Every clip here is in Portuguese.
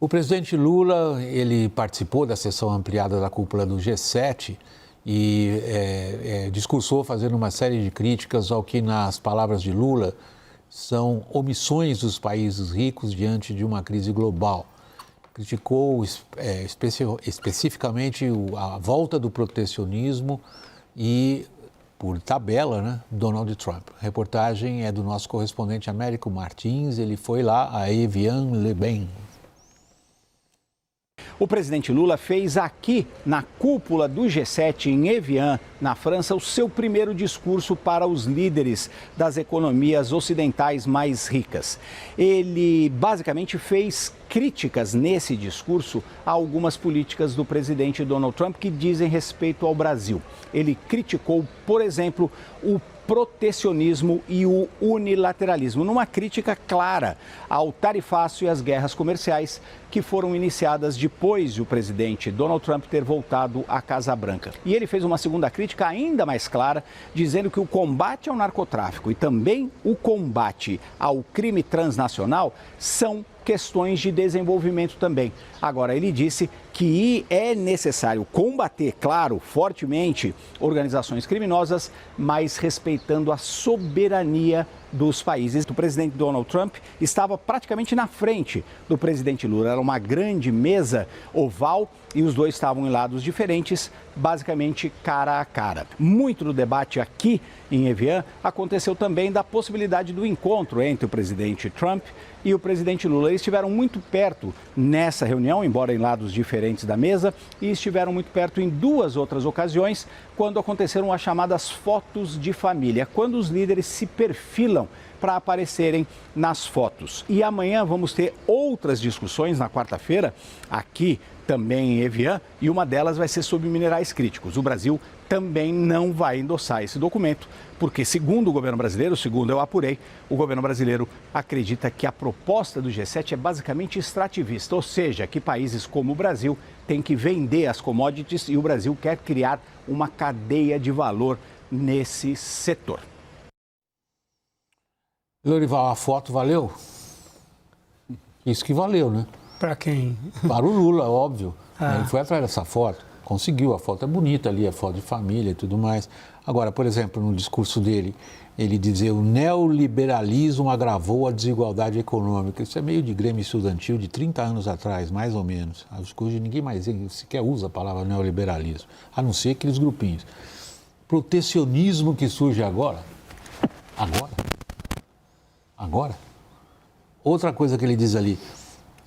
O presidente Lula, ele participou da sessão ampliada da cúpula do G7 e discursou fazendo uma série de críticas ao que, nas palavras de Lula, são omissões dos países ricos diante de uma crise global. Criticou especificamente a volta do protecionismo e, por tabela, né, Donald Trump. A reportagem é do nosso correspondente Américo Martins, ele foi lá a Evian-le-Bain. O presidente Lula fez aqui, na cúpula do G7 em Evian, na França, o seu primeiro discurso para os líderes das economias ocidentais mais ricas. Ele basicamente fez críticas nesse discurso a algumas políticas do presidente Donald Trump que dizem respeito ao Brasil. Ele criticou, por exemplo, o protecionismo e o unilateralismo, numa crítica clara ao tarifaço e às guerras comerciais que foram iniciadas depois de o presidente Donald Trump ter voltado à Casa Branca. E ele fez uma segunda crítica ainda mais clara, dizendo que o combate ao narcotráfico e também o combate ao crime transnacional são questões de desenvolvimento também. Agora, ele disse que é necessário combater, claro, fortemente, organizações criminosas, mas respeitando a soberania dos países. O presidente Donald Trump estava praticamente na frente do presidente Lula. Era uma grande mesa oval e os dois estavam em lados diferentes, basicamente cara a cara. Muito do debate aqui em Evian aconteceu também da possibilidade do encontro entre o presidente Trump e o presidente Lula. Eles estiveram muito perto nessa reunião, embora em lados diferentes da mesa, e estiveram muito perto em duas outras ocasiões, quando aconteceram as chamadas fotos de família, quando os líderes se perfilam para aparecerem nas fotos. E amanhã vamos ter outras discussões na quarta-feira, aqui também em Evian, e uma delas vai ser sobre minerais críticos. O Brasil também não vai endossar esse documento, porque segundo o governo brasileiro, segundo eu apurei, o governo brasileiro acredita que a proposta do G7 é basicamente extrativista, ou seja, que países como o Brasil têm que vender as commodities e o Brasil quer criar uma cadeia de valor nesse setor. Lorival, a foto valeu? Isso que valeu, né? Para quem? Para o Lula, óbvio. Ele foi atrás dessa foto, conseguiu, a foto é bonita ali, a foto de família e tudo mais. Agora, por exemplo, no discurso dele, ele dizia o neoliberalismo agravou a desigualdade econômica. Isso é meio de Grêmio estudantil de 30 anos atrás, mais ou menos. Acho que hoje ninguém mais sequer usa a palavra neoliberalismo, a não ser aqueles grupinhos. Protecionismo que surge agora. Outra coisa que ele diz ali,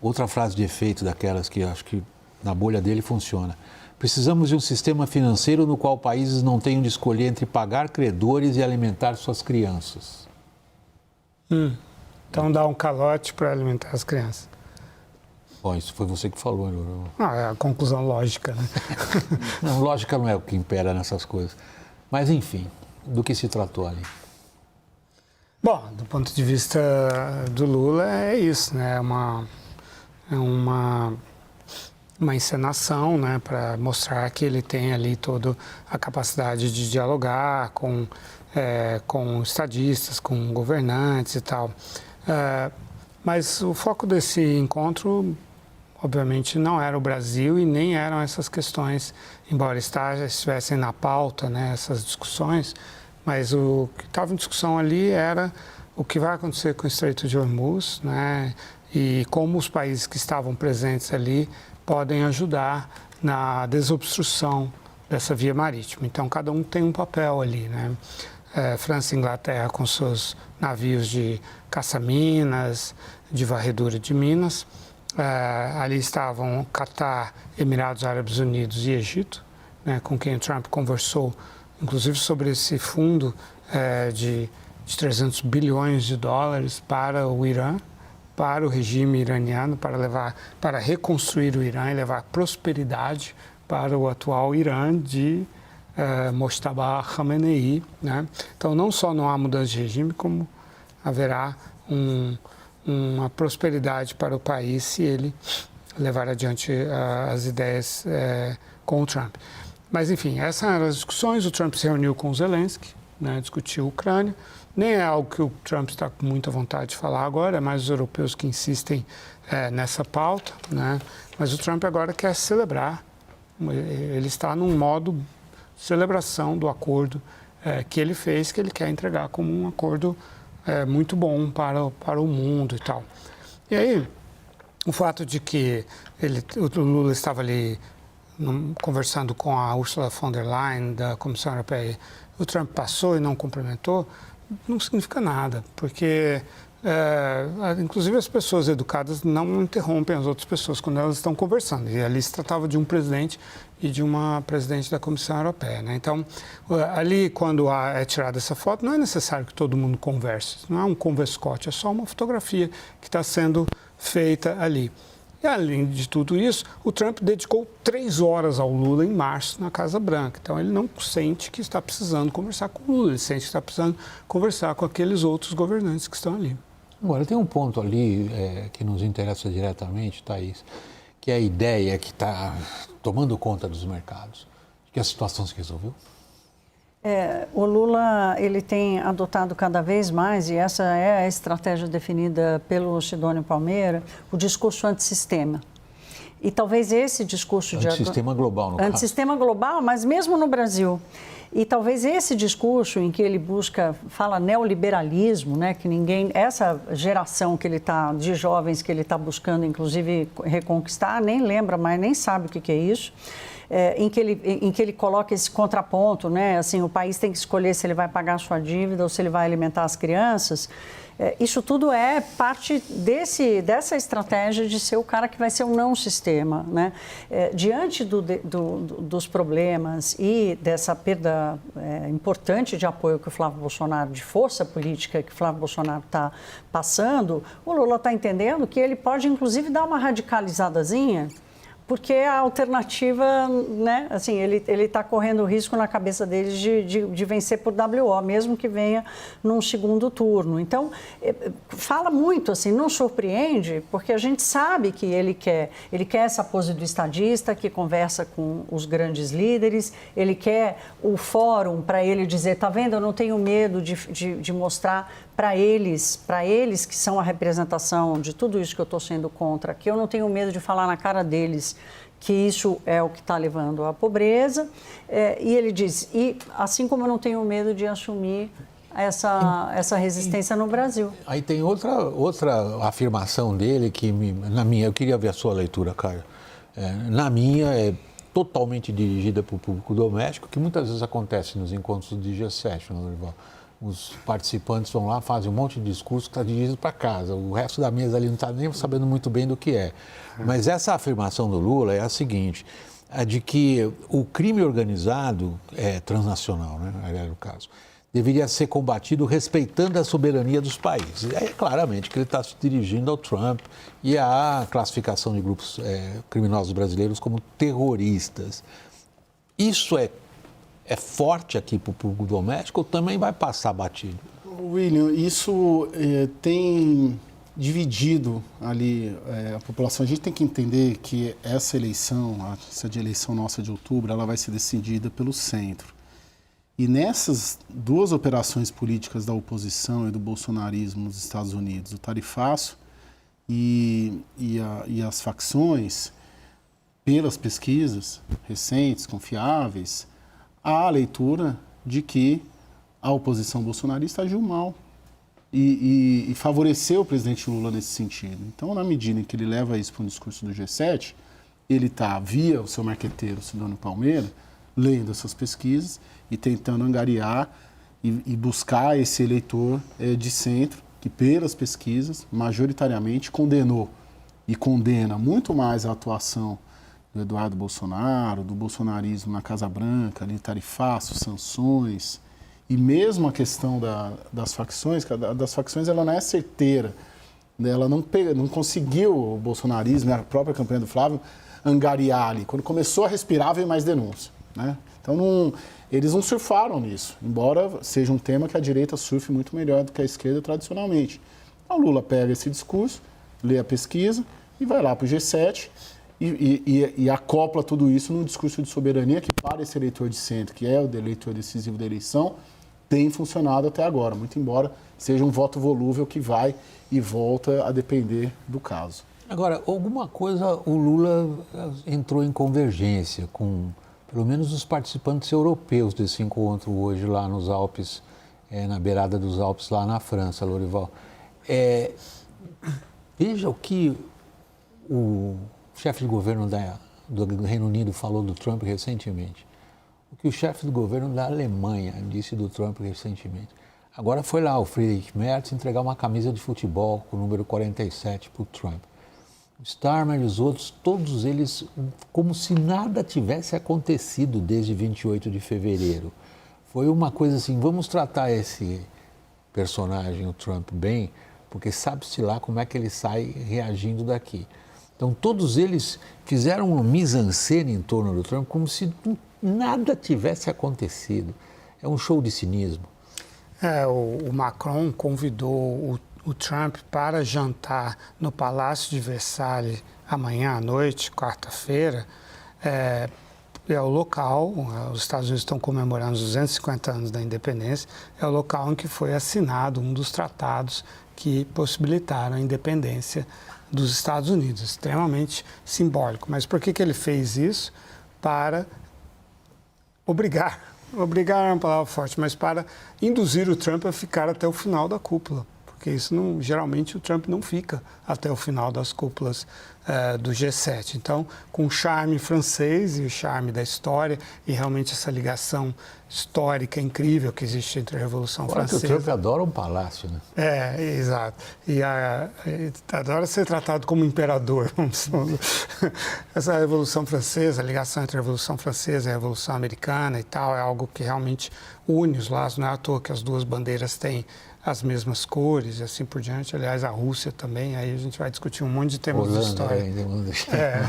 outra frase de efeito daquelas que acho que na bolha dele funciona. Precisamos de um sistema financeiro no qual países não tenham de escolher entre pagar credores e alimentar suas crianças. Então dá um calote para alimentar as crianças. Bom, isso foi você que falou, né? Não, é a conclusão lógica, né? Não, lógica não é o que impera nessas coisas. Mas, enfim, do que se tratou ali? Bom, do ponto de vista do Lula é isso, né? É uma encenação, né? Para mostrar que ele tem ali toda a capacidade de dialogar com estadistas, com governantes e tal. Mas o foco desse encontro, obviamente, não era o Brasil e nem eram essas questões, embora estivessem na pauta, né? Essas discussões. Mas o que estava em discussão ali era o que vai acontecer com o Estreito de Hormuz, né? E como os países que estavam presentes ali podem ajudar na desobstrução dessa via marítima. Então, cada um tem um papel ali, né? França e Inglaterra com seus navios de caça-minas, de varredura de minas. Ali estavam Catar, Emirados Árabes Unidos e Egito, né? Com quem o Trump conversou inclusive sobre esse fundo de 300 bilhões de dólares para o Irã, para o regime iraniano, para reconstruir o Irã e levar prosperidade para o atual Irã de Mojtaba Khamenei, né? Então, não só não há mudança de regime, como haverá uma prosperidade para o país se ele levar adiante as ideias com o Trump. Mas, enfim, essas eram as discussões. O Trump se reuniu com o Zelensky, né, discutir a Ucrânia. Nem é algo que o Trump está com muita vontade de falar agora, é mais os europeus que insistem nessa pauta, né? Mas o Trump agora quer celebrar, ele está num modo de celebração do acordo que ele fez, que ele quer entregar como um acordo muito bom para o mundo e tal. E aí, o fato de que o Lula estava ali conversando com a Ursula von der Leyen, da Comissão Europeia, o Trump passou e não cumprimentou, não significa nada, porque, inclusive, as pessoas educadas não interrompem as outras pessoas quando elas estão conversando. E ali se tratava de um presidente e de uma presidente da Comissão Europeia, né? Então, ali, quando é tirada essa foto, não é necessário que todo mundo converse. Não é um converscote, é só uma fotografia que está sendo feita ali. E, além de tudo isso, o Trump dedicou 3 horas ao Lula em março na Casa Branca. Então, ele não sente que está precisando conversar com o Lula, ele sente que está precisando conversar com aqueles outros governantes que estão ali. Agora, tem um ponto ali que nos interessa diretamente, Thaís, que é a ideia que está tomando conta dos mercados, que a situação se resolveu. O Lula, ele tem adotado cada vez mais, e essa é a estratégia definida pelo Sidônio Palmeira, o discurso antissistema. E talvez esse discurso antissistema global, no caso. Antissistema global, mas mesmo no Brasil. E talvez esse discurso em que ele fala neoliberalismo, né, que essa geração que ele de jovens que ele está buscando, inclusive, reconquistar, nem lembra mais, nem sabe o que é isso. Em que ele coloca esse contraponto, né? Assim, o país tem que escolher se ele vai pagar a sua dívida ou se ele vai alimentar as crianças. Isso tudo é parte dessa estratégia de ser o cara que vai ser um não sistema, né? Diante dos problemas e dessa perda importante de apoio que o Flávio Bolsonaro, de força política que o Flávio Bolsonaro está passando, o Lula está entendendo que ele pode, inclusive, dar uma radicalizadazinha, porque a alternativa, né, assim, ele está correndo o risco na cabeça deles de vencer por WO, mesmo que venha num segundo turno. Então, fala muito, assim, não surpreende, porque a gente sabe que ele quer essa pose do estadista que conversa com os grandes líderes, ele quer o fórum para ele dizer, tá vendo, eu não tenho medo de mostrar para eles que são a representação de tudo isso que eu estou sendo contra, que eu não tenho medo de falar na cara deles que isso é o que está levando à pobreza. E ele diz, e assim como eu não tenho medo de assumir essa resistência no Brasil. Aí tem outra afirmação dele que, eu queria ver a sua leitura, Caio. Na minha, é totalmente dirigida para o público doméstico, que muitas vezes acontece nos encontros de G7, né, Dorival? Os participantes vão lá, fazem um monte de discurso que está dirigido para casa. O resto da mesa ali não está nem sabendo muito bem do que é. Mas essa afirmação do Lula é a seguinte, a de que o crime organizado transnacional, né, no caso, deveria ser combatido respeitando a soberania dos países. É claramente que ele está se dirigindo ao Trump e à classificação de grupos criminosos brasileiros como terroristas. Isso é forte aqui para o público doméstico ou também vai passar batido? William, isso tem dividido ali a população. A gente tem que entender que essa eleição, essa de eleição nossa de outubro, ela vai ser decidida pelo centro. E nessas 2 operações políticas da oposição e do bolsonarismo nos Estados Unidos, o tarifaço e as facções, pelas pesquisas recentes, confiáveis, há a leitura de que a oposição bolsonarista agiu mal e favoreceu o presidente Lula nesse sentido. Então, na medida em que ele leva isso para um discurso do G7, ele está, via o seu marqueteiro, Sidônio Palmeira, lendo essas pesquisas e tentando angariar e buscar esse eleitor de centro, que pelas pesquisas, majoritariamente, condenou e condena muito mais a atuação do Eduardo Bolsonaro, do bolsonarismo na Casa Branca, ali, tarifaço, sanções, e mesmo a questão das facções, ela não é certeira, né? Ela não conseguiu, o bolsonarismo, a própria campanha do Flávio, angariar ali. Quando começou a respirar, veio mais denúncia, né? Então, eles não surfaram nisso, embora seja um tema que a direita surfe muito melhor do que a esquerda tradicionalmente. Então, o Lula pega esse discurso, lê a pesquisa e vai lá para o G7, e acopla tudo isso num discurso de soberania que, para esse eleitor de centro, que é o eleitor decisivo da eleição, tem funcionado até agora, muito embora seja um voto volúvel que vai e volta a depender do caso. Agora, alguma coisa o Lula entrou em convergência com, pelo menos, os participantes europeus desse encontro hoje lá nos Alpes, na beirada dos Alpes, lá na França, Lorival. Veja o que o chefe de governo do Reino Unido falou do Trump recentemente. O que o chefe do governo da Alemanha disse do Trump recentemente. Agora foi lá o Friedrich Merz entregar uma camisa de futebol com o número 47 para o Trump. O Starmer e os outros, todos eles, como se nada tivesse acontecido desde 28 de fevereiro. Foi uma coisa assim, vamos tratar esse personagem, o Trump, bem, porque sabe-se lá como é que ele sai reagindo daqui. Então, todos eles fizeram uma mise-en-scène em torno do Trump como se nada tivesse acontecido. É um show de cinismo. O Macron convidou o Trump para jantar no Palácio de Versalhes amanhã à noite, quarta-feira. É o local, os Estados Unidos estão comemorando os 250 anos da independência, é o local em que foi assinado um dos tratados que possibilitaram a independência dos Estados Unidos, extremamente simbólico. Mas por que ele fez isso? Para obrigar é uma palavra forte, mas para induzir o Trump a ficar até o final da cúpula. Porque isso geralmente o Trump não fica até o final das cúpulas do G7. Então, com o charme francês e o charme da história e realmente essa ligação histórica incrível que existe entre a Revolução Francesa. O Trump adora um palácio, né? Exato. E adora ser tratado como imperador. Essa Revolução Francesa, a ligação entre a Revolução Francesa e a Revolução Americana e tal, é algo que realmente une os laços. Não é à toa que as duas bandeiras têm as mesmas cores e assim por diante. Aliás, a Rússia também, aí a gente vai discutir um monte de temas de história.